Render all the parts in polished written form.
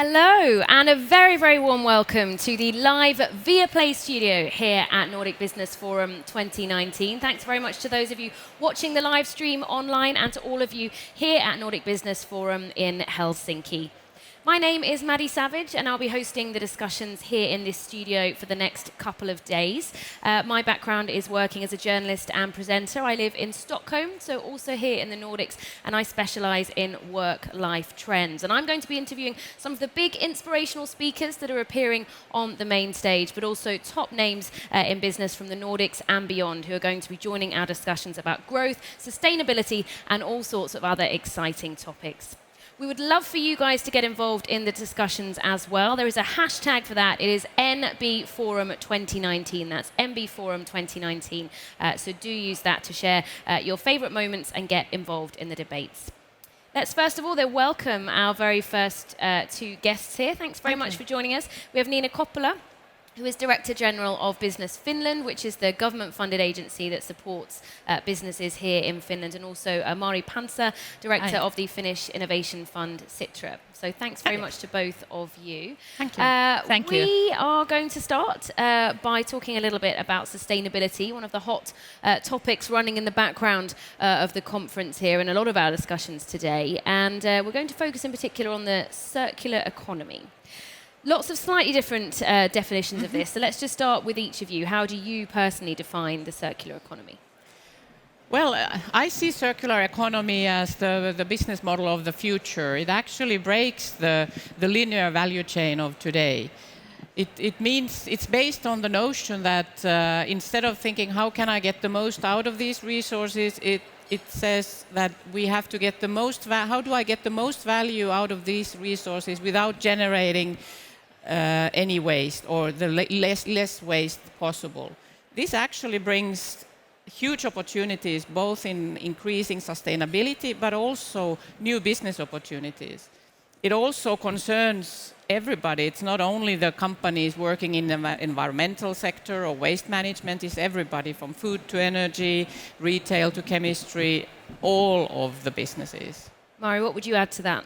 Hello, and a very, very warm welcome to the live Viaplay studio here at Nordic Business Forum 2019. Thanks very much to those of you watching the live stream online and to all of you here at Nordic Business Forum in Helsinki. My name is Maddie Savage, and I'll be hosting the discussions here in this studio for the next couple of days. My background is working as a journalist and presenter. I live in Stockholm, so also here in the Nordics, and I specialise in work-life trends. And I'm going to be interviewing some of the big inspirational speakers that are appearing on the main stage, but also top names in business from the Nordics and beyond who are going to be joining our discussions about growth, sustainability, and all sorts of other exciting topics. We would love for you guys to get involved in the discussions as well. There is a hashtag for that. It is nbforum 2019. That's nbforum 2019. So do use that to share your favourite moments and get involved in the debates. Let's first of all welcome our very first two guests here. Thanks very much for joining us. We have Nina Kopola, who is Director General of Business Finland, which is the government-funded agency that supports businesses here in Finland, and also Mari Pansa, Director of the Finnish Innovation Fund, Sitra. So thanks very much to both of you. Thank you. We are going to start by talking a little bit about sustainability, one of the hot topics running in the background of the conference here and a lot of our discussions today. And we're going to focus in particular on the circular economy. Lots of slightly different definitions of this. So let's just start with each of you. How do you personally define the circular economy? Well, I see circular economy as the business model of the future. It actually breaks the linear value chain of today. It means it's based on the notion that instead of thinking, how can I get the most out of these resources, it says that we have to get the most, how do I get the most value out of these resources without generating any waste or the less waste possible. This actually brings huge opportunities, both in increasing sustainability, but also new business opportunities. It also concerns everybody. It's not only the companies working in the environmental sector or waste management, it's everybody from food to energy, retail to chemistry, all of the businesses. Mari, what would you add to that?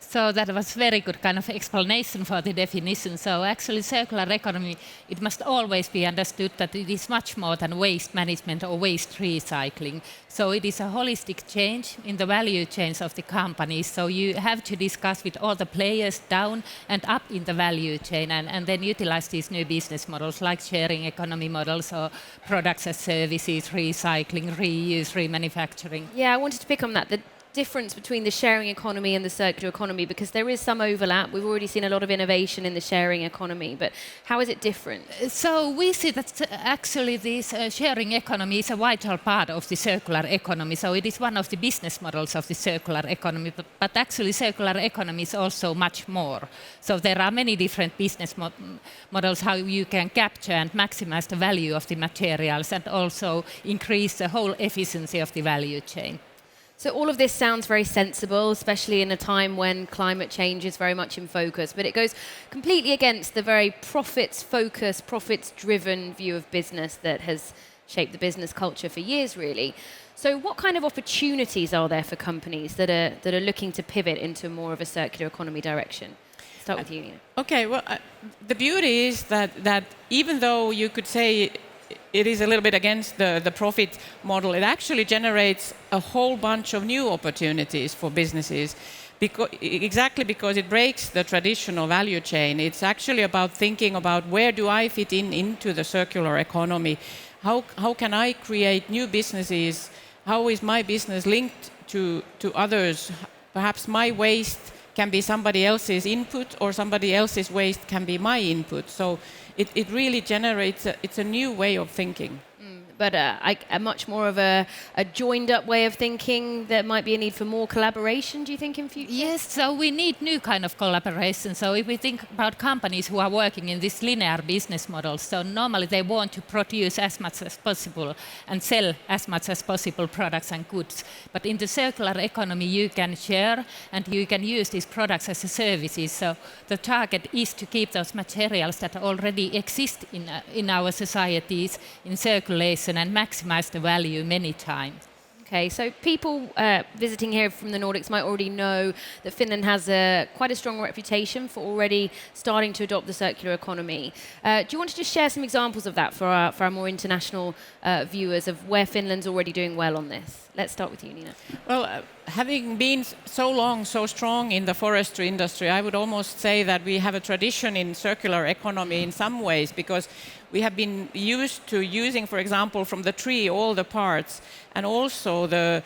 So that was very good kind of explanation for the definition. So actually circular economy, it must always be understood that it is much more than waste management or waste recycling. So it is a holistic change in the value chains of the companies. So you have to discuss with all the players down and up in the value chain and then utilize these new business models like sharing economy models or products as services, recycling, reuse, remanufacturing. Yeah, I wanted to pick on that. The difference between the sharing economy and the circular economy, because there is some overlap. We've already seen a lot of innovation in the sharing economy, but how is it different? So we see that actually this sharing economy is a vital part of the circular economy. So it is one of the business models of the circular economy, but actually circular economy is also much more. So there are many different business models how you can capture and maximize the value of the materials and also increase the whole efficiency of the value chain. So all of this sounds very sensible, especially in a time when climate change is very much in focus, but it goes completely against the very profits-focused, profits-driven view of business that has shaped the business culture for years, really. So what kind of opportunities are there for companies that are looking to pivot into more of a circular economy direction? Start with you, Nina. Okay, well, the beauty is that even though you could say it is a little bit against the profit model, it actually generates a whole bunch of new opportunities for businesses, exactly because it breaks the traditional value chain. It's actually about thinking about where do I fit into the circular economy? How can I create new businesses? How is my business linked to others? Perhaps my waste can be somebody else's input, or somebody else's waste can be my input. So it really generates, it's a new way of thinking. But a much more of a joined-up way of thinking. There might be a need for more collaboration, do you think, in future? Yes, so we need new kind of collaboration. So if we think about companies who are working in this linear business model, so normally they want to produce as much as possible and sell as much as possible products and goods. But in the circular economy, you can share and you can use these products as services. So the target is to keep those materials that already exist in our societies in circulation and maximize the value many times. Okay, so people visiting here from the Nordics might already know that Finland has quite a strong reputation for already starting to adopt the circular economy. Do you want to just share some examples of that for our more international viewers of where Finland's already doing well on this? Let's start with you, Nina. Well, having been so long, so strong in the forestry industry, I would almost say that we have a tradition in circular economy in some ways, because we have been used to using, for example, from the tree, all the parts, and also the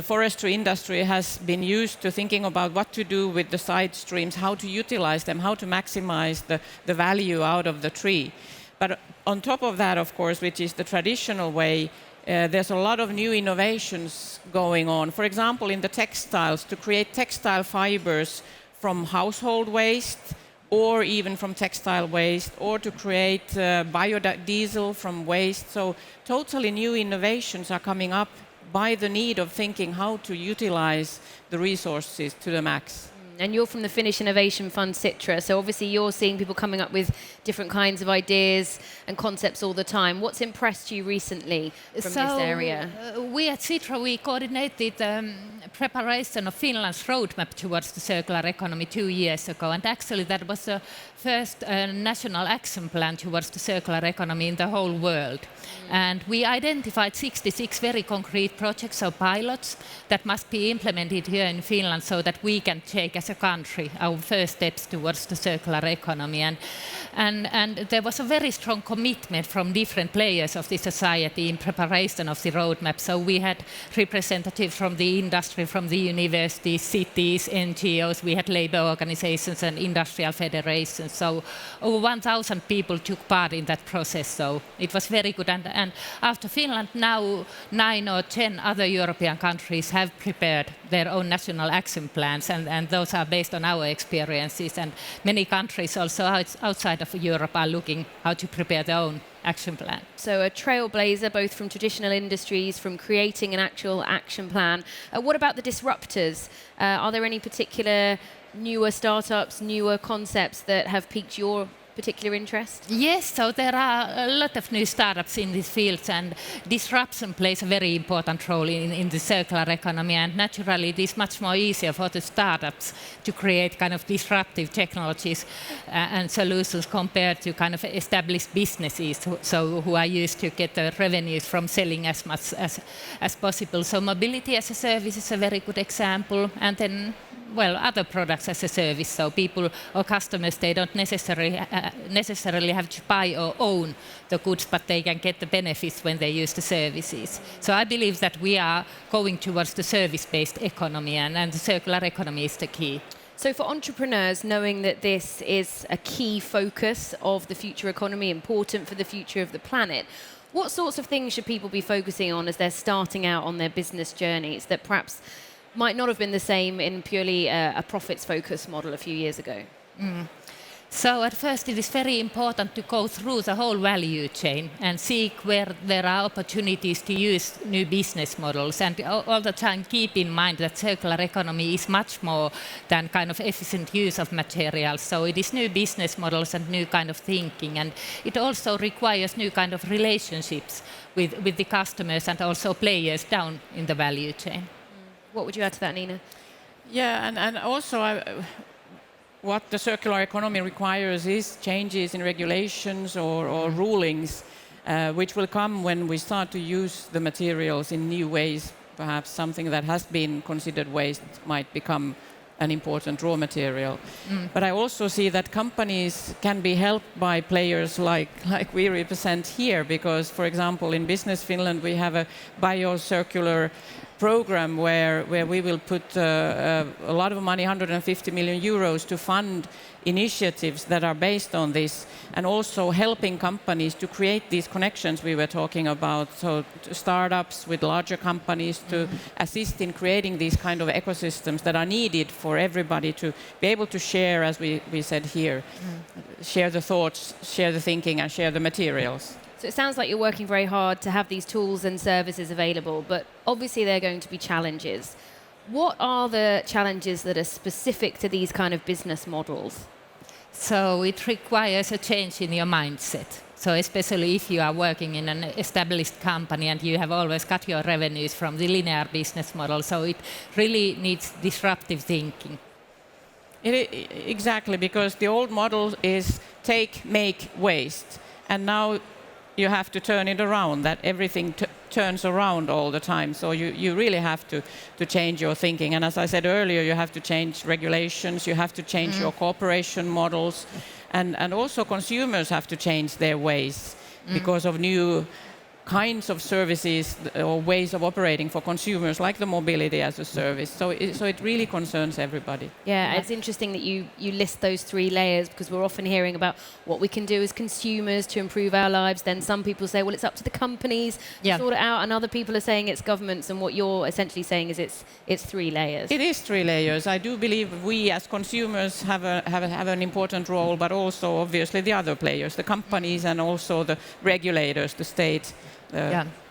forestry industry has been used to thinking about what to do with the side streams, how to utilize them, how to maximize the value out of the tree. But on top of that, of course, which is the traditional way, there's a lot of new innovations going on. For example, in the textiles, to create textile fibers from household waste, or even from textile waste, or to create biodiesel from waste. So totally new innovations are coming up by the need of thinking how to utilize the resources to the max. And you're from the Finnish Innovation Fund Citra, so obviously you're seeing people coming up with different kinds of ideas and concepts all the time. What's impressed you recently from this area? We at Citra, we coordinated preparation of Finland's roadmap towards the circular economy 2 years ago, and actually that was the first national action plan towards the circular economy in the whole world. And we identified 66 very concrete projects or pilots that must be implemented here in Finland so that we can take as a country our first steps towards the circular economy. And there was a very strong commitment from different players of the society in preparation of the roadmap. So we had representatives from the industry, from the universities, cities, NGOs, we had labor organizations and industrial federations. So over 1,000 people took part in that process. So it was very good. And after Finland, now 9 or 10 other European countries have prepared their own national action plans, and those are based on our experiences. And many countries also outside of Europe are looking how to prepare their own action plan. So a trailblazer, both from traditional industries, from creating an actual action plan. What about the disruptors? Are there any particular newer startups, newer concepts that have piqued your particular interest? Yes, so there are a lot of new startups in these fields, and disruption plays a very important role in the circular economy, and naturally it is much more easier for the startups to create kind of disruptive technologies and solutions compared to kind of established businesses who are used to get the revenues from selling as much as possible. So mobility as a service is a very good example, and then other products as a service, so people or customers, they don't necessarily have to buy or own the goods, but they can get the benefits when they use the services. So I believe that we are going towards the service-based economy, and the circular economy is the key. So for entrepreneurs, knowing that this is a key focus of the future economy, important for the future of the planet, what sorts of things should people be focusing on as they're starting out on their business journeys that perhaps might not have been the same in purely a profits-focused model a few years ago? So at first it is very important to go through the whole value chain and seek where there are opportunities to use new business models, and all the time keep in mind that circular economy is much more than kind of efficient use of materials. So it is new business models and new kind of thinking, and it also requires new kind of relationships with the customers and also players down in the value chain. What would you add to that, Nina? Yeah, and also what the circular economy requires is changes in regulations or rulings, which will come when we start to use the materials in new ways. Perhaps something that has been considered waste might become an important raw material. But I also see that companies can be helped by players like we represent here, because, for example, in Business Finland we have a biocircular program where we will put a lot of money, 150 million euros, to fund initiatives that are based on this, and also helping companies to create these connections we were talking about. So startups with larger companies to assist in creating these kind of ecosystems that are needed for everybody to be able to share, as we said here, share the thoughts, share the thinking, and share the materials. So it sounds like you're working very hard to have these tools and services available, but obviously there are going to be challenges. What are the challenges that are specific to these kind of business models? So it requires a change in your mindset. So especially if you are working in an established company and you have always got your revenues from the linear business model, so it really needs disruptive thinking. Exactly, because the old model is take, make, waste. And now you have to turn it around, that everything turns around all the time. So you really have to change your thinking. And as I said earlier, you have to change regulations, you have to change your cooperation models, and also consumers have to change their ways because of new kinds of services or ways of operating for consumers, like the mobility as a service. So it really concerns everybody. Yeah, it's interesting that you list those 3 layers, because we're often hearing about what we can do as consumers to improve our lives. Then some people say, well, it's up to the companies to sort it out, and other people are saying it's governments. And what you're essentially saying is it's 3 layers. It is 3 layers. I do believe we as consumers have an important role, but also obviously the other players, the companies, and also the regulators, the state.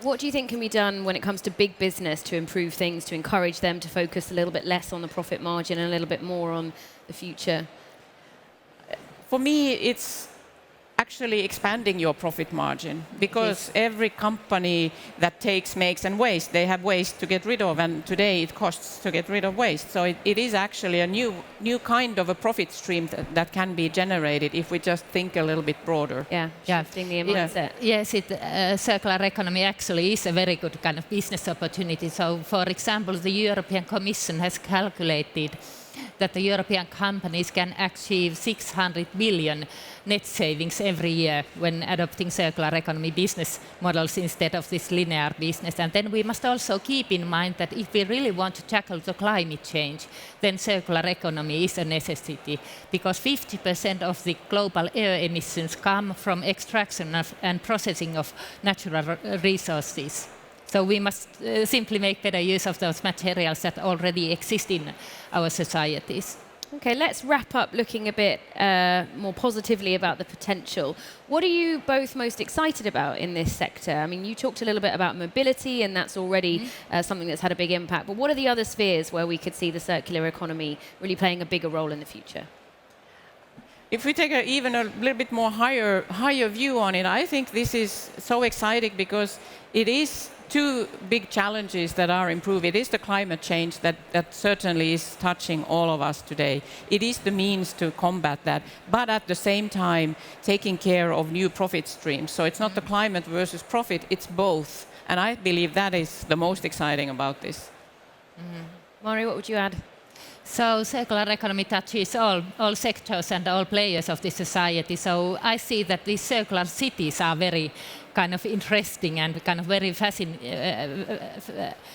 What do you think can be done when it comes to big business to improve things, to encourage them to focus a little bit less on the profit margin and a little bit more on the future? For me, it's actually expanding your profit margin, because every company that takes, makes and waste, they have waste to get rid of, and today it costs to get rid of waste. So it is actually a new kind of a profit stream that can be generated if we just think a little bit broader. Shifting the mindset. Yes, circular economy actually is a very good kind of business opportunity. So, for example, the European Commission has calculated that the European companies can achieve 600 billion net savings every year when adopting circular economy business models instead of this linear business. And then we must also keep in mind that if we really want to tackle the climate change, then circular economy is a necessity, because 50% of the global air emissions come from extraction and processing of natural resources. So we must simply make better use of those materials that already exist in our societies. Okay, let's wrap up looking a bit more positively about the potential. What are you both most excited about in this sector? I mean, you talked a little bit about mobility, and that's already something that's had a big impact. But what are the other spheres where we could see the circular economy really playing a bigger role in the future? If we take even a little bit more higher view on it, I think this is so exciting because it is 2 big challenges that are improved. It is the climate change that certainly is touching all of us today. It is the means to combat that, but at the same time taking care of new profit streams. So it's not the climate versus profit, it's both. And I believe that is the most exciting about this. Mari, what would you add? So circular economy touches all sectors and all players of the society. So I see that these circular cities are very kind of interesting and kind of very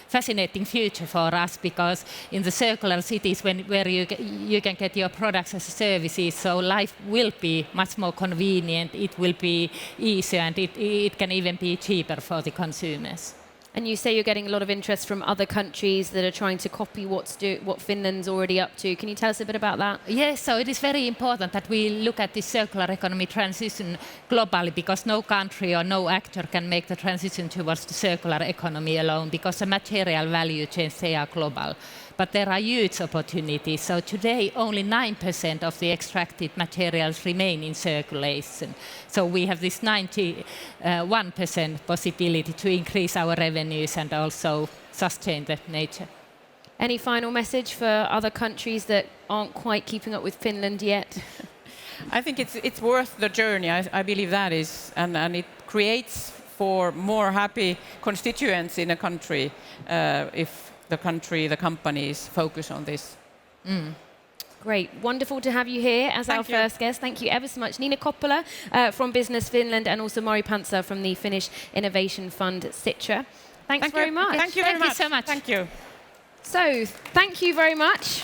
fascinating future for us, because in the circular cities where you can get your products as services, so life will be much more convenient, it will be easier, and it can even be cheaper for the consumers. And you say you're getting a lot of interest from other countries that are trying to copy what Finland's already up to. Can you tell us a bit about that? Yes, so it is very important that we look at the circular economy transition globally, because no country or no actor can make the transition towards the circular economy alone, because the material value chains, they are global. But there are huge opportunities. So today only 9% of the extracted materials remain in circulation. So we have this 91% possibility to increase our revenues and also sustain the nature. Any final message for other countries that aren't quite keeping up with Finland yet? I think it's worth the journey. I believe that is, and it creates for more happy constituents in a country if the companies focus on this. Great. Wonderful to have you here as our first guest. Thank you ever so much. Nina Kopola from Business Finland, and also Mari Pantsar from the Finnish Innovation Fund Sitra. Thanks very much. Thank you very much. So much. Thank you. So, thank you very much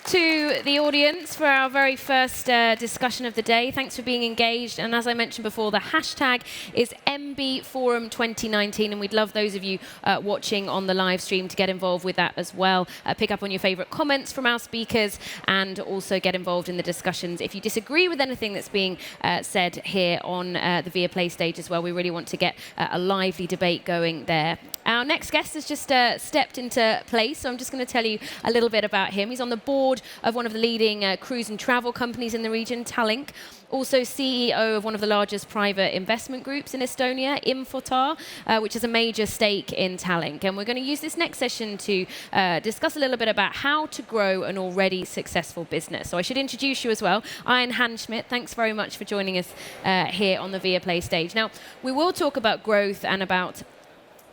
to the audience for our very first discussion of the day. Thanks for being engaged. And as I mentioned before, the hashtag is nbforum 2019, and we'd love those of you watching on the live stream to get involved with that as well. Pick up on your favorite comments from our speakers and also get involved in the discussions. If you disagree with anything that's being said here on the Viaplay stage as well, we really want to get a lively debate going there. Our next guest has just stepped into place, so I'm just going to tell you a little bit about him. He's on the board of one of the leading cruise and travel companies in the region, Tallink. Also CEO of one of the largest private investment groups in Estonia, Infortar, which is a major stake in Tallink. And we're going to use this next session to discuss a little bit about how to grow an already successful business. So I should introduce you as well. Ain Hanschmidt, thanks very much for joining us here on the Viaplay stage. Now, we will talk about growth and about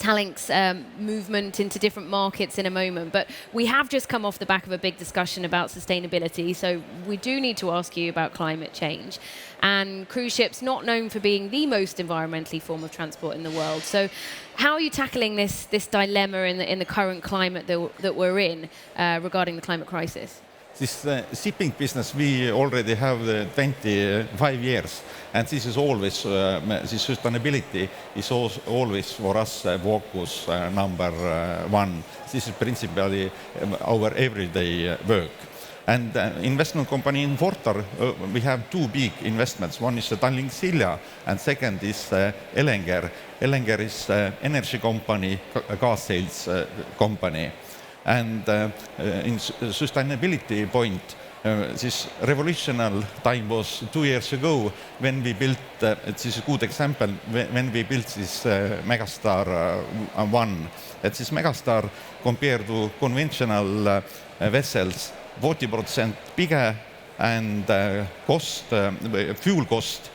Tallink's movement into different markets in a moment, but we have just come off the back of a big discussion about sustainability, so we do need to ask you about climate change. And cruise ships not known for being the most environmentally form of transport in the world. So how are you tackling this dilemma in the current climate that we're in regarding the climate crisis? This shipping business, we already have 25 years, and this is always, this sustainability is always for us focus number one. This is principally our everyday work. And investment company in Fortar, we have two big investments. One is the Tallink Silja, and second is Elenger. Elenger is energy company, gas sales company. And in sustainability point, this revolutionary time was 2 years ago when we built, this is a good example, when we built this Megastar 1. This Megastar compared to conventional vessels, 40% bigger, and fuel cost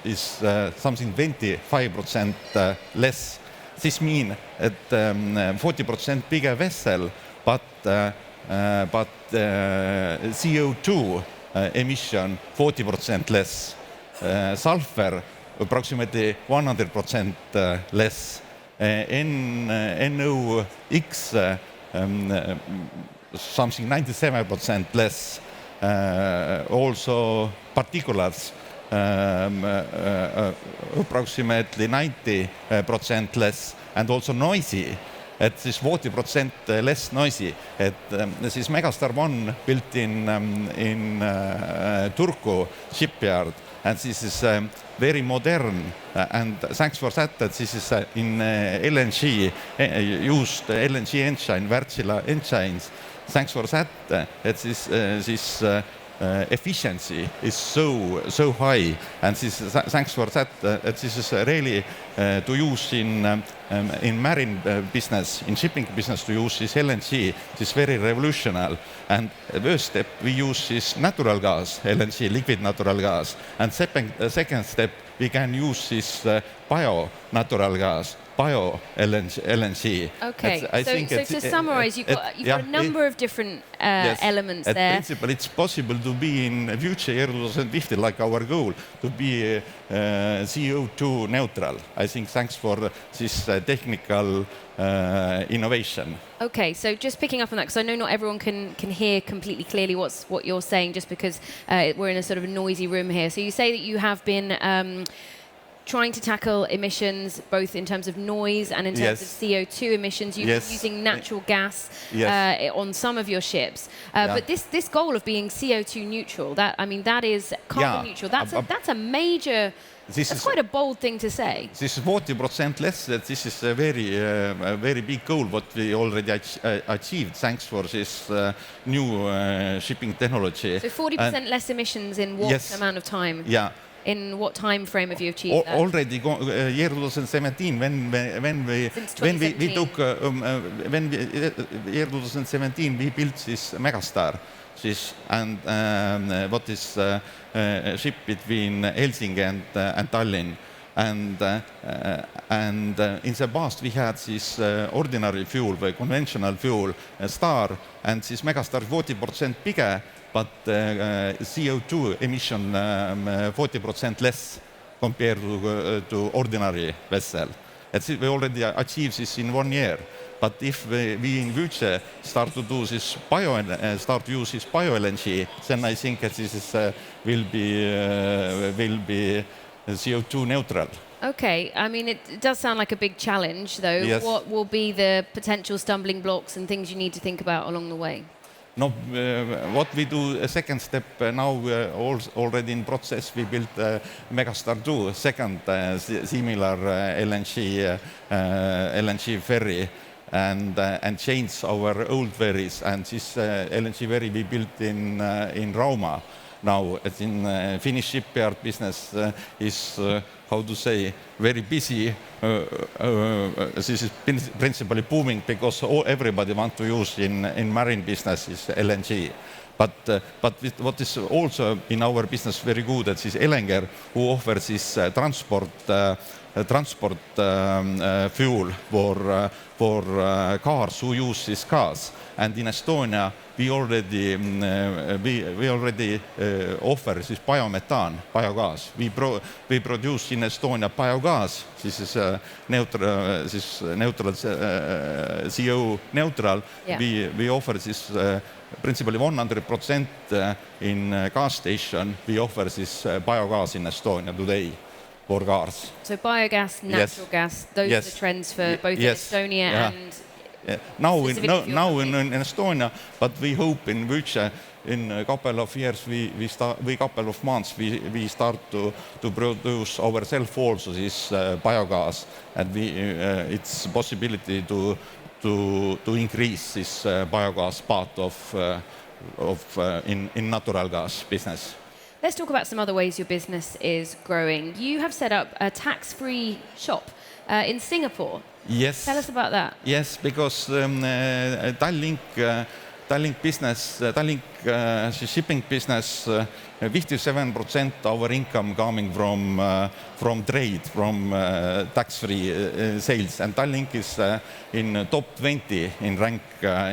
is something 25% less. This means that 40% bigger vessel, but CO2 emission 40% less, sulfur approximately 100% less, NOx something 97% less, also particulates approximately 90% less, and also noisy. This is 40% less noisy. This is Megastar 1 built in Turku shipyard, and this is very modern. And thanks for that this is in LNG, used LNG engine, Wärtsilä engines. Thanks for that this efficiency is so high, and this is, thanks for that this is really to use in marine business, in shipping business, to use this LNG. This is very revolutionary. And first step we use this natural gas, LNG, liquid natural gas, and second step we can use this bio natural gas, bio LNG. Okay, so to summarize, you've got a number of different elements there. In principle, it's possible to be in future year 2050, like our goal, to be CO2 neutral. I think thanks for this technical innovation. Okay, so just picking up on that, because I know not everyone can hear completely clearly what you're saying, just because we're in a sort of a noisy room here. So you say that you have been trying to tackle emissions, both in terms of noise and in terms of CO2 emissions, using natural gas on some of your ships. But this goal of being CO2 neutral, that is carbon neutral, that's a major... That's quite a bold thing to say. This is 40% less. This is a very big goal, what we already achieved thanks for this new shipping technology. So 40% less emissions in what amount of time? Yeah. In what time frame have you achieved that? Already year 2017, when we took year 2017 we built this Megastar. And what is ship between Helsinki and Tallinn, and in the past we had this ordinary fuel, or conventional fuel, Star, and this Megastar 40% bigger, but CO2 emission 40% less compared to ordinary vessel. We already achieved this in 1 year. But if we in future start to do this start to use this bio LNG, then I think that this will be CO2 neutral. Okay, I mean, it does sound like a big challenge, though. Yes. What will be the potential stumbling blocks and things you need to think about along the way? No, what we do, a second step now, already in process, we built Megastar 2, second similar LNG ferry, and change our old ferries. And this LNG ferry we built in Rauma. Now, it's in Finnish shipyard business is, how to say, very busy. This is principally booming because everybody wants to use in marine business is LNG. But what is also in our business very good, that is Elenger, who offers this transport fuel for cars who use this gas. And in Estonia, we already offer this biomethane, biogas. We produce in Estonia biogas. This is neutral, CO neutral. Yeah. We offer this principally 100% in gas station. We offer this biogas in Estonia today for cars. So biogas, natural gas, those are the trends for both in Estonia and... Now in Estonia, but we hope in future, in a couple of years, couple of months, we start to produce ourselves also this biogas, and it's possibility to increase this biogas part of in natural gas business. Let's talk about some other ways your business is growing. You have set up a tax-free shop in Singapore. Yes. Tell us about that. Yes, because Tallink business, shipping business, 57% our income coming from trade, from tax-free sales, and Tallink is in top 20 in rank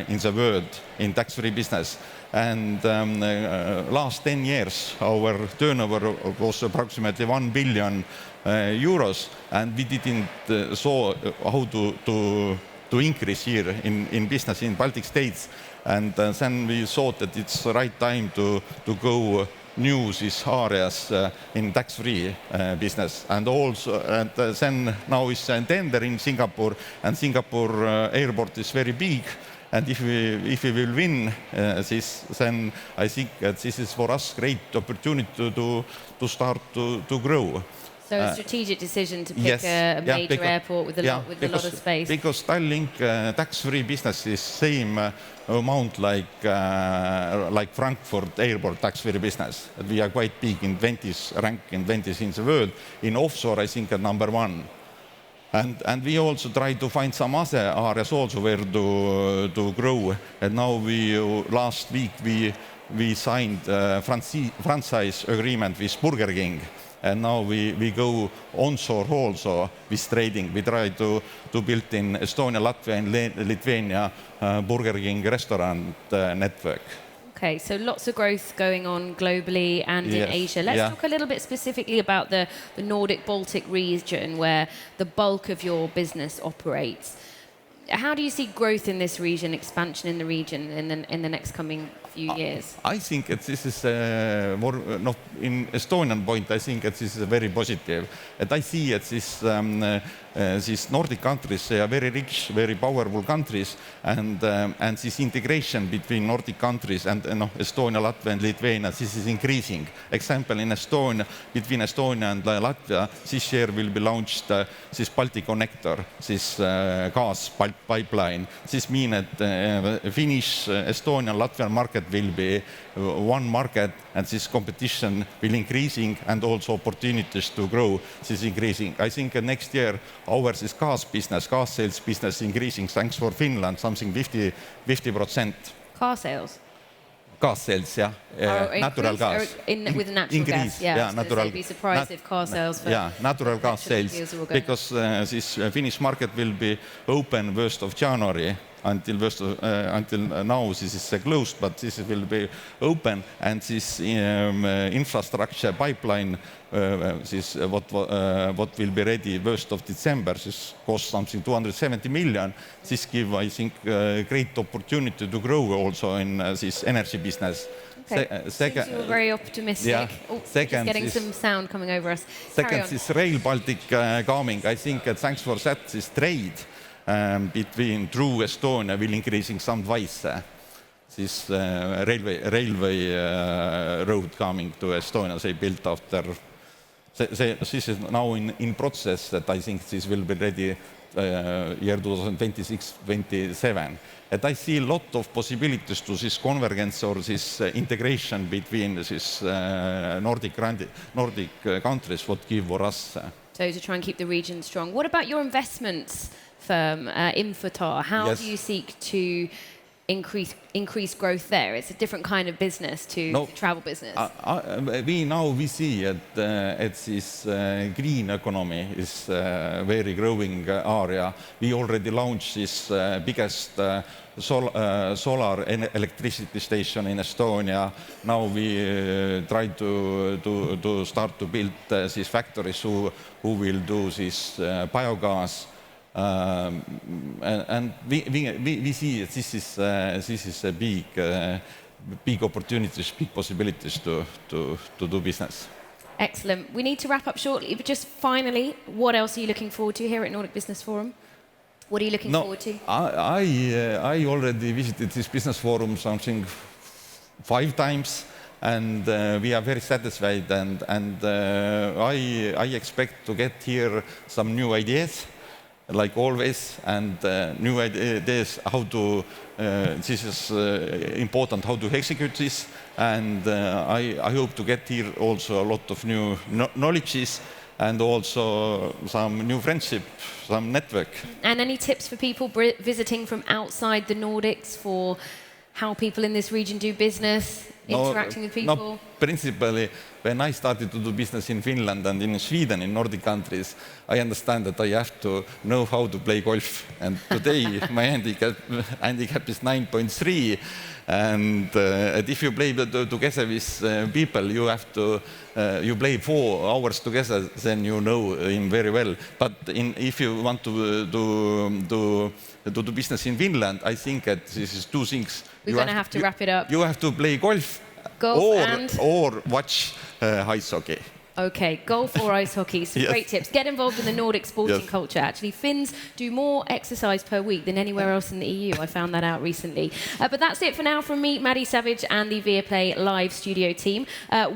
in the world in tax-free business. And last 10 years, our turnover was approximately 1 billion euros, and we didn't saw how to increase here in business in Baltic states. And then we thought that it's the right time to go new these areas in tax-free business. And also, then now is a tender in Singapore, and Singapore airport is very big. And if we will win this, then I think that this is for us great opportunity to start to grow. So a strategic decision to pick a major airport with a lot of space. Because Tallink tax-free business is same amount like Frankfurt airport tax-free business. We are quite big in 20s, rank in 20s in the world. In offshore, I think number 1. And we also try to find some other areas also where to grow. And now last week we signed a franchise agreement with Burger King. And now we go onshore also with trading. We try to build in Estonia, Latvia, and Lithuania Burger King restaurant network. Okay, so lots of growth going on globally and in Asia. Let's talk a little bit specifically about the Nordic Baltic region where the bulk of your business operates. How do you see growth in this region, expansion in the region in the next coming few years? I think that this is more, not in Estonian point, I think that this is very positive. And I see that these Nordic countries, they are very rich, very powerful countries, and this integration between Nordic countries and Estonia, Latvia and Lithuania, this is increasing. Example, in Estonia, between Estonia and Latvia, this year will be launched this Baltic connector, this gas pipeline. This means that Finnish, Estonian, Latvian market will be one market, and this competition will increasing, and also opportunities to grow is increasing. I think next year ours is gas sales business increasing, thanks for Finland, something 50%. Car sales? Gas sales, natural gas. With natural gas, natural. I'd be surprised if car sales for natural gas sales, because this Finnish market will be open 1st of January. Until now this is closed, but this will be open, and this infrastructure pipeline, this what will be ready 1st of December, this costs something 270 million. This gives, I think, great opportunity to grow also in this energy business. Okay. Second, you're very optimistic. Yeah. Second, just getting some sound coming over us. Second, this Rail Baltic coming. I think thanks for that, this trade between through Estonia will increasing some twice. this railway road coming to Estonia, they built after. This is now in process that I think this will be ready year 2026-27. And I see a lot of possibilities to this convergence or this integration between this Nordic countries, what give for us. So to try and keep the region strong. What about your investments firm, Infotar? How do you seek to increase growth there? It's a different kind of business to travel business. We see that this green economy is a very growing area. We already launched this biggest solar electricity station in Estonia. Now we try to start to build these factories who will do this biogas. And we see this is a big opportunities, big possibilities to do business. Excellent. We need to wrap up shortly, but just finally, what else are you looking forward to here at Nordic Business Forum? What are you looking forward to? I already visited this business forum something 5 times. And we are very satisfied, and I expect to get here some new ideas, like always, and new ideas how to, this is important, how to execute this, and I hope to get here also a lot of new knowledges and also some new friendship, some network. And any tips for people visiting from outside the Nordics for how people in this region do business, interacting with people? No, principally, when I started to do business in Finland and in Sweden, in Nordic countries, I understand that I have to know how to play golf. And today, my handicap is 9.3. And if you play together with people, you have to you play 4 hours together, then you know him very well. But if you want to do business in Finland, I think that this is 2 things. We're going to have to wrap it up. You have to play golf or watch ice hockey. Okay, golf or ice hockey. Some great tips. Get involved in the Nordic sporting culture. Actually, Finns do more exercise per week than anywhere else in the EU. I found that out recently. But that's it for now from me, Maddie Savage, and the Viaplay live studio team.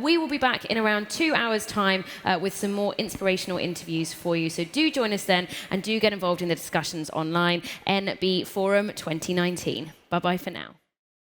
We will be back in around 2 hours' time with some more inspirational interviews for you. So do join us then, and do get involved in the discussions online. NB Forum 2019. Bye-bye for now.